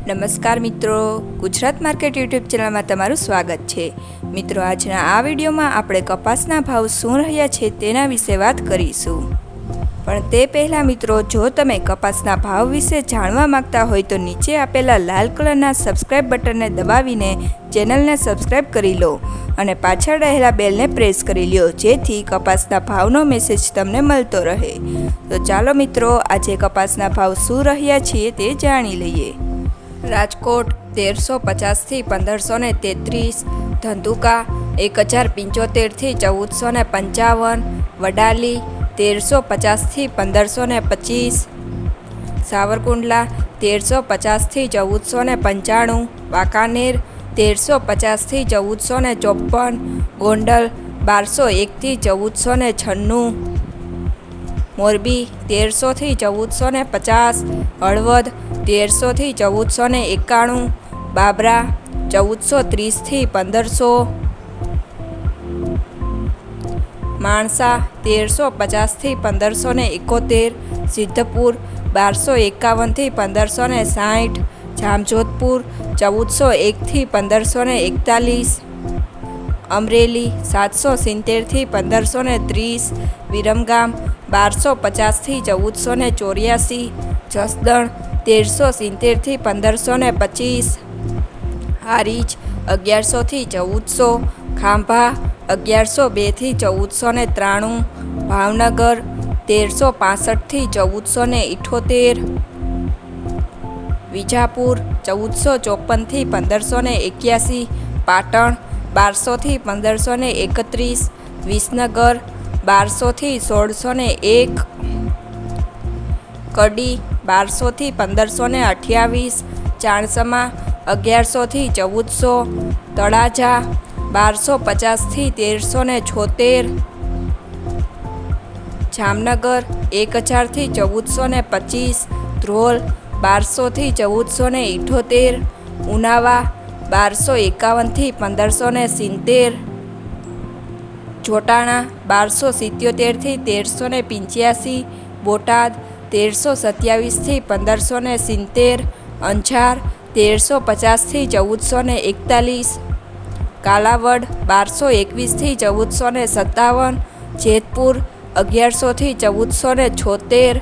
નમસ્કાર મિત્રો, Gujarat market YouTube ચેનલમાં તમારું સ્વાગત છે। મિત્રો, આજના આ વિડીયોમાં આપણે કપાસના ભાવ શું રહ્યા છે તેના વિશે વાત કરીશું। પણ તે પહેલાં મિત્રો, જો તમે કપાસના ભાવ વિશે જાણવા માંગતા હોય તો નીચે આપેલા લાલ કલરના સબસ્ક્રાઇબ બટનને દબાવીને ચેનલને સબસ્ક્રાઇબ કરી લો અને પાછળ રહેલા બેલને પ્રેસ કરી લો, જેથી કપાસના ભાવનો મેસેજ તમને મળતો રહે। તો ચાલો મિત્રો, આજે કપાસના ભાવ શું રહ્યા છે તે જાણી લઈએ। રાજકોટ 1350 થી 1533, ધંધુકા 1075 થી 1455, વડાલી 1350 થી 1525, સાવરકુંડલા 1350 થી 1495, વાંકાનેર 1350 થી 1454, ગોંડલ 1201 થી 1496, મોરબી 1300 થી 1450, હળવદ 1300 થી 1491, બાબરા 1430 થી 1500, માણસા 1350 થી 1571, સિદ્ધપુર 1251 થી 1560, જામજોધપુર 1401 થી 1541, અમરેલી 770 થી 1530, વિરમગામ 1250 થી 1484, જસદણ 1370 થી 1525, હારીજ 1100 થી 1400, ખાંભા 1102 થી 1493, ભાવનગર 1365 થી 1478, વિજાપુર 1454 થી 1581, પાટણ 1200 થી 1531, વિસનગર 1200 થી 1601, કડી 1200 થી 1528, ચાણસમા 1100 થી 1400, તળાજા 1250 થી 1376, જામનગર 1000 થી 1425, ધ્રોલ 1200 થી 1478, ઉનાવા 1251 થી 1570, જોટાણા 1277 થી 1385, બોટાદ 1327 થી 1570, અંજાર 1350 થી 1441, કાલાવડ 1221 થી 1457, જેતપુર 1100 થી 1476,